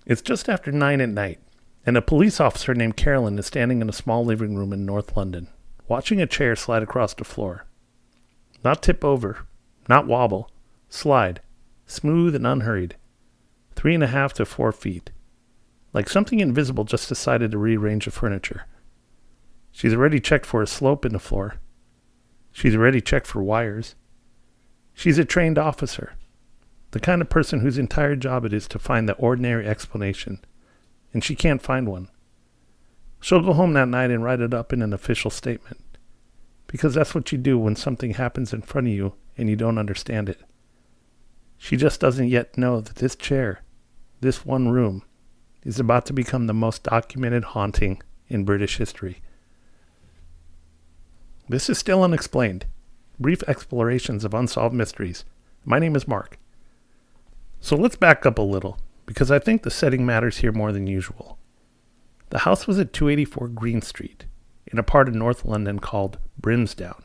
It's just after 9 at night, and a police officer named Carolyn is standing in a small living room in North London, watching a chair slide across the floor. Not tip over, not wobble, slide, smooth and unhurried, 3.5 to 4 feet, like something invisible just decided to rearrange the furniture. She's already checked for a slope in the floor. She's already checked for wires. She's a trained officer, the kind of person whose entire job it is to find the ordinary explanation, and she can't find one. She'll go home that night and write it up in an official statement, because that's what you do when something happens in front of you and you don't understand it. She just doesn't yet know that this chair, this one room, is about to become the most documented haunting in British history. This is Still Unexplained, brief explorations of unsolved mysteries. My name is Mark. So let's back up a little, because I think the setting matters here more than usual. The house was at 284 Green Street, in a part of North London called Brimsdown.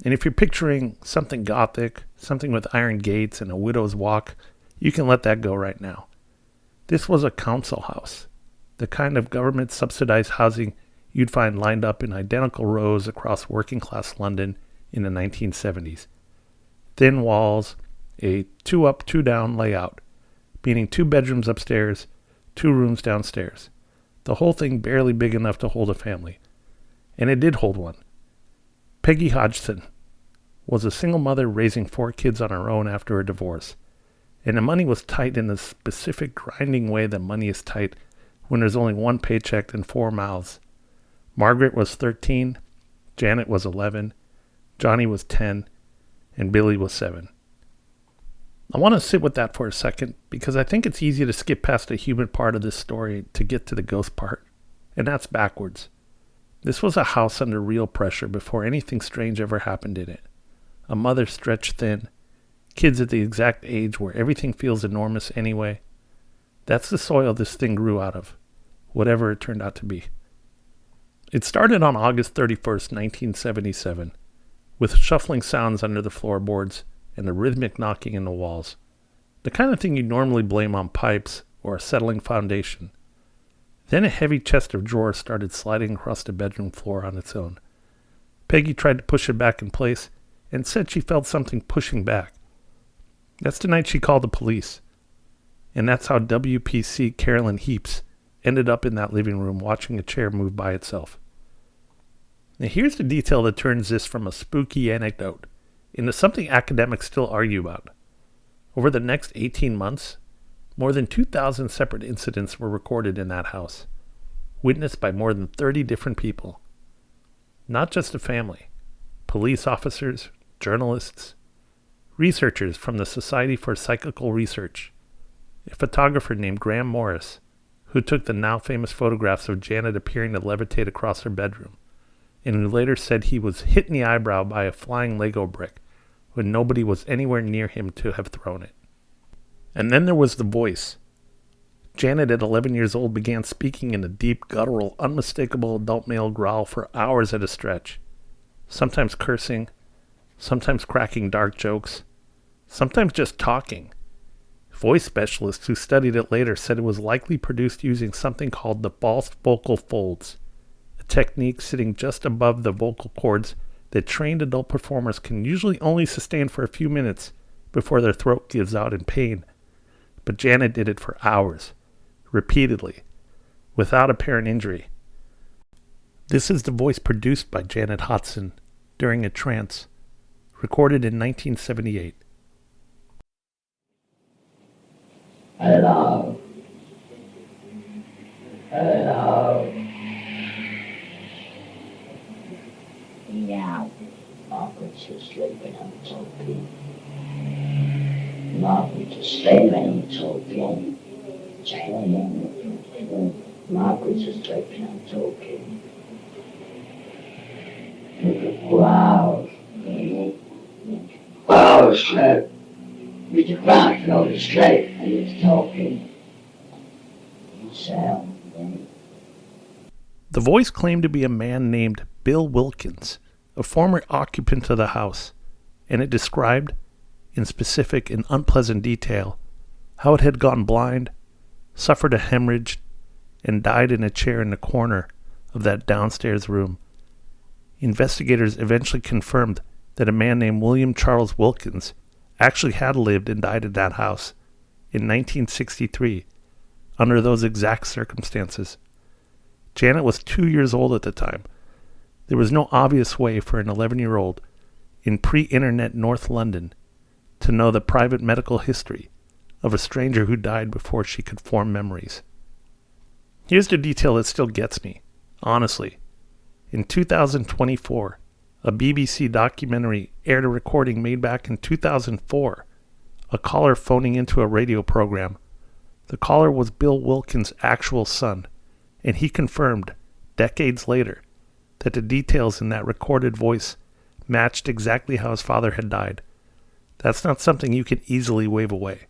And if you're picturing something gothic, something with iron gates and a widow's walk, you can let that go right now. This was a council house, the kind of government-subsidized housing you'd find lined up in identical rows across working-class London in the 1970s. Thin walls, a 2-up, 2-down layout, meaning 2 bedrooms upstairs, 2 rooms downstairs. The whole thing barely big enough to hold a family. And it did hold one. Peggy Hodgson was a single mother raising 4 kids on her own after a divorce. And the money was tight in the specific grinding way that money is tight when there's only 1 paycheck and 4 mouths. Margaret was 13, Janet was 11, Johnny was 10, and Billy was 7. I want to sit with that for a second because I think it's easy to skip past the human part of this story to get to the ghost part, and that's backwards. This was a house under real pressure before anything strange ever happened in it. A mother stretched thin, kids at the exact age where everything feels enormous anyway. That's the soil this thing grew out of, whatever it turned out to be. It started on August 31st, 1977, with shuffling sounds under the floorboards and a rhythmic knocking in the walls, the kind of thing you normally blame on pipes or a settling foundation. Then a heavy chest of drawers started sliding across the bedroom floor on its own. Peggy tried to push it back in place and said she felt something pushing back. That's the night she called the police, and that's how WPC Carolyn Heaps ended up in that living room watching a chair move by itself. Now here's the detail that turns this from a spooky anecdote into something academics still argue about. Over the next 18 months, more than 2,000 separate incidents were recorded in that house, witnessed by more than 30 different people. Not just a family, police officers, journalists, researchers from the Society for Psychical Research, a photographer named Graham Morris, who took the now famous photographs of Janet appearing to levitate across her bedroom, and who later said he was hit in the eyebrow by a flying Lego brick when nobody was anywhere near him to have thrown it. And then there was the voice. Janet at 11 years old began speaking in a deep, guttural, unmistakable adult male growl for hours at a stretch, sometimes cursing, sometimes cracking dark jokes, sometimes just talking. Voice specialists who studied it later said it was likely produced using something called the false vocal folds, a technique sitting just above the vocal cords that trained adult performers can usually only sustain for a few minutes before their throat gives out in pain. But Janet did it for hours, repeatedly, without apparent injury. This is the voice produced by Janet Hodgson during a trance, recorded in 1978. Hello. Hello. Yeah. Margaret's sleeping, I'm talking. Margaret's sleeping, I'm talking. Margaret's sleeping, I'm talking. Wow. Wow, sleep. With the back on the sleep and he's talking. Sound. The voice claimed to be a man named Bill Wilkins, a former occupant of the house, and it described, in specific and unpleasant detail, how it had gone blind, suffered a hemorrhage, and died in a chair in the corner of that downstairs room. Investigators eventually confirmed that a man named William Charles Wilkins actually had lived and died in that house in 1963 under those exact circumstances. Janet was 2 years old at the time. There was no obvious way for an 11-year-old in pre-internet North London to know the private medical history of a stranger who died before she could form memories. Here's the detail that still gets me, honestly. In 2024, a BBC documentary aired a recording made back in 2004, a caller phoning into a radio program. The caller was Bill Wilkins' actual son, and he confirmed, decades later, that the details in that recorded voice matched exactly how his father had died. That's not something you can easily wave away.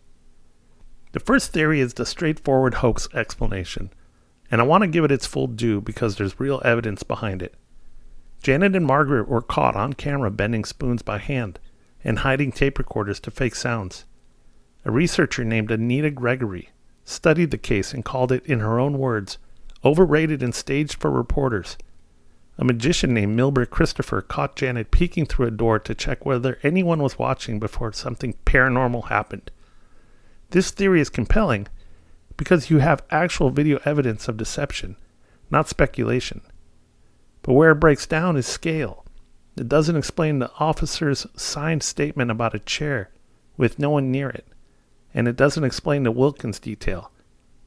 The first theory is the straightforward hoax explanation, and I want to give it its full due because there's real evidence behind it. Janet and Margaret were caught on camera bending spoons by hand and hiding tape recorders to fake sounds. A researcher named Anita Gregory studied the case and called it, in her own words, overrated and staged for reporters. A magician named Milber Christopher caught Janet peeking through a door to check whether anyone was watching before something paranormal happened. This theory is compelling because you have actual video evidence of deception, not speculation. But where it breaks down is scale. It doesn't explain the officer's signed statement about a chair with no one near it, and it doesn't explain the Wilkins detail,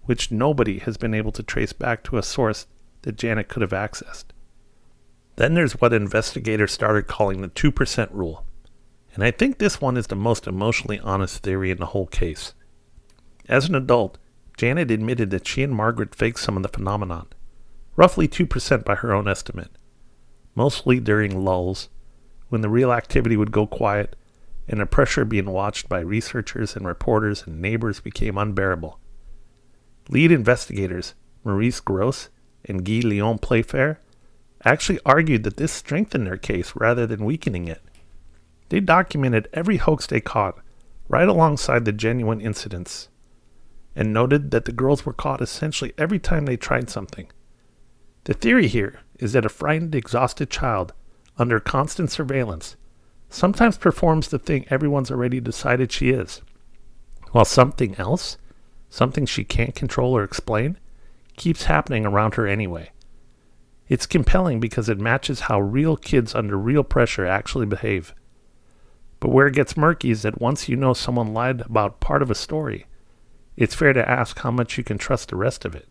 which nobody has been able to trace back to a source that Janet could have accessed. Then there's what investigators started calling the 2% rule, and I think this one is the most emotionally honest theory in the whole case. As an adult, Janet admitted that she and Margaret faked some of the phenomenon, roughly 2% by her own estimate, mostly during lulls, when the real activity would go quiet and the pressure being watched by researchers and reporters and neighbors became unbearable. Lead investigators, Maurice Gross and Guy Leon Playfair, actually argued that this strengthened their case rather than weakening it. They documented every hoax they caught, right alongside the genuine incidents, and noted that the girls were caught essentially every time they tried something. The theory here is that a frightened, exhausted child, under constant surveillance, sometimes performs the thing everyone's already decided she is, while something else, something she can't control or explain, keeps happening around her anyway. It's compelling because it matches how real kids under real pressure actually behave. But where it gets murky is that once you know someone lied about part of a story, it's fair to ask how much you can trust the rest of it.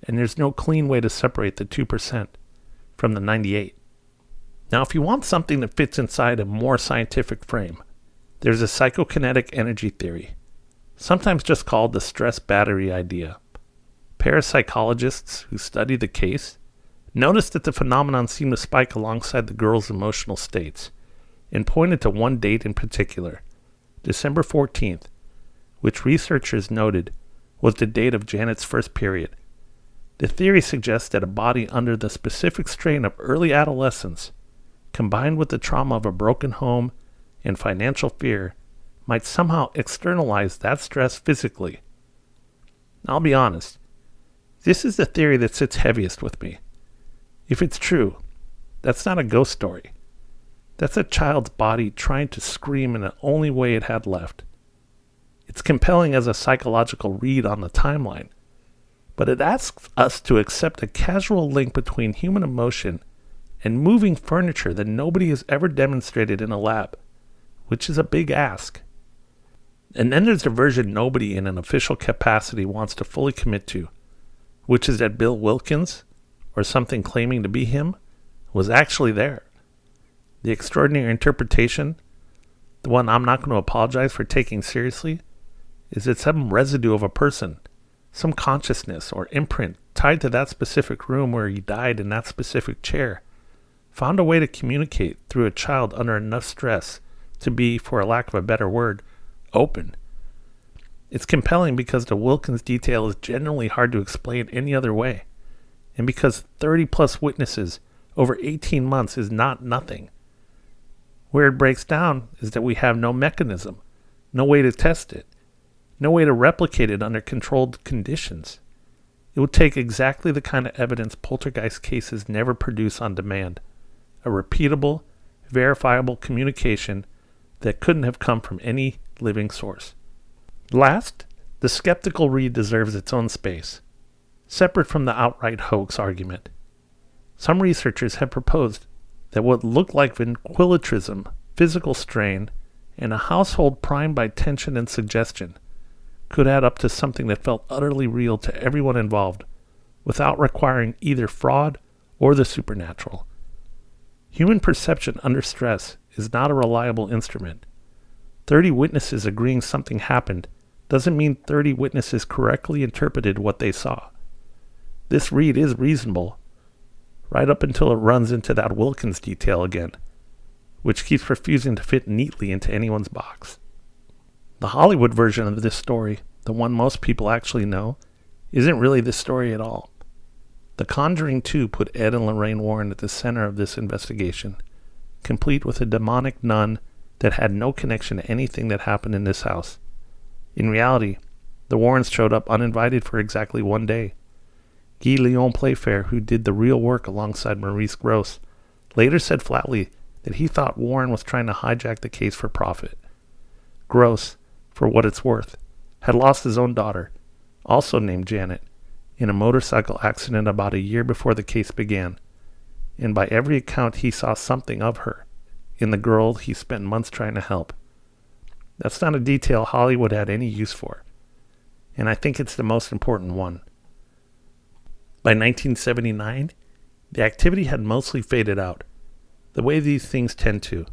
And there's no clean way to separate the 2% from the 98%. Now, if you want something that fits inside a more scientific frame, there's a psychokinetic energy theory, sometimes just called the stress battery idea. Parapsychologists who study the case noticed that the phenomenon seemed to spike alongside the girls' emotional states, and pointed to one date in particular, December 14th, which researchers noted was the date of Janet's first period. The theory suggests that a body under the specific strain of early adolescence, combined with the trauma of a broken home and financial fear, might somehow externalize that stress physically. I'll be honest, this is the theory that sits heaviest with me. If it's true, that's not a ghost story. That's a child's body trying to scream in the only way it had left. It's compelling as a psychological read on the timeline, but it asks us to accept a casual link between human emotion and moving furniture that nobody has ever demonstrated in a lab, which is a big ask. And then there's the version nobody in an official capacity wants to fully commit to, which is that Bill Wilkins, or something claiming to be him, was actually there. The extraordinary interpretation, the one I'm not going to apologize for taking seriously, is that some residue of a person, some consciousness or imprint tied to that specific room where he died in that specific chair, found a way to communicate through a child under enough stress to be, for a lack of a better word, open. It's compelling because the Wilkins detail is generally hard to explain any other way, and because 30 plus witnesses over 18 months is not nothing. Where it breaks down is that we have no mechanism, no way to test it. No way to replicate it under controlled conditions. It would take exactly the kind of evidence poltergeist cases never produce on demand. A repeatable, verifiable communication that couldn't have come from any living source. Last, the skeptical read deserves its own space, separate from the outright hoax argument. Some researchers have proposed that what looked like ventriloquism, physical strain, and a household primed by tension and suggestion could add up to something that felt utterly real to everyone involved, without requiring either fraud or the supernatural. Human perception under stress is not a reliable instrument. 30 witnesses agreeing something happened doesn't mean 30 witnesses correctly interpreted what they saw. This read is reasonable, right up until it runs into that Wilkins detail again, which keeps refusing to fit neatly into anyone's box. The Hollywood version of this story, the one most people actually know, isn't really this story at all. The Conjuring 2 put Ed and Lorraine Warren at the center of this investigation, complete with a demonic nun that had no connection to anything that happened in this house. In reality, the Warrens showed up uninvited for exactly one day. Guy Leon Playfair, who did the real work alongside Maurice Grosse, later said flatly that he thought Warren was trying to hijack the case for profit. Grosse, for what it's worth, had lost his own daughter, also named Janet, in a motorcycle accident about a year before the case began, and by every account he saw something of her in the girl he spent months trying to help. That's not a detail Hollywood had any use for, and I think it's the most important one. By 1979, the activity had mostly faded out, the way these things tend to.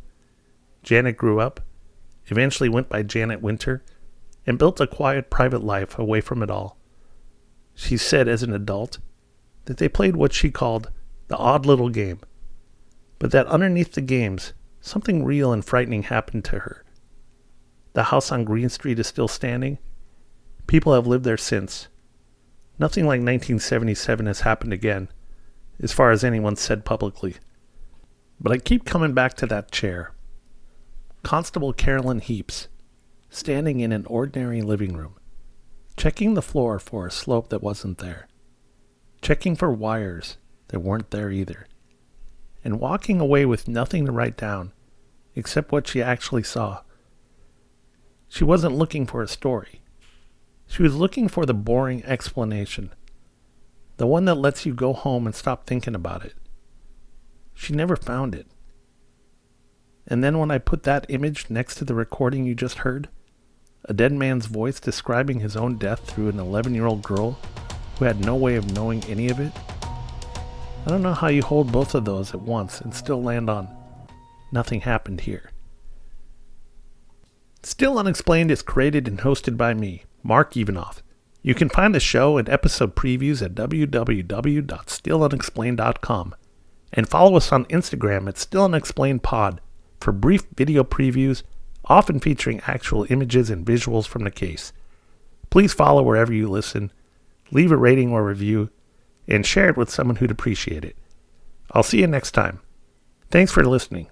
Janet grew up, eventually went by Janet Winter, and built a quiet private life away from it all. She said as an adult that they played what she called the odd little game, but that underneath the games, something real and frightening happened to her. The house on Green Street is still standing. People have lived there since. Nothing like 1977 has happened again, as far as anyone said publicly. But I keep coming back to that chair. Constable Carolyn Heaps, standing in an ordinary living room, checking the floor for a slope that wasn't there, checking for wires that weren't there either, and walking away with nothing to write down except what she actually saw. She wasn't looking for a story. She was looking for the boring explanation, the one that lets you go home and stop thinking about it. She never found it. And then when I put that image next to the recording you just heard, a dead man's voice describing his own death through an 11-year-old girl who had no way of knowing any of it, I don't know how you hold both of those at once and still land on nothing happened here. Still Unexplained is created and hosted by me, Mark Evanoff. You can find the show and episode previews at www.stillunexplained.com and follow us on Instagram at StillUnexplainedPod for brief video previews, often featuring actual images and visuals from the case. Please follow wherever you listen, leave a rating or review, and share it with someone who'd appreciate it. I'll see you next time. Thanks for listening.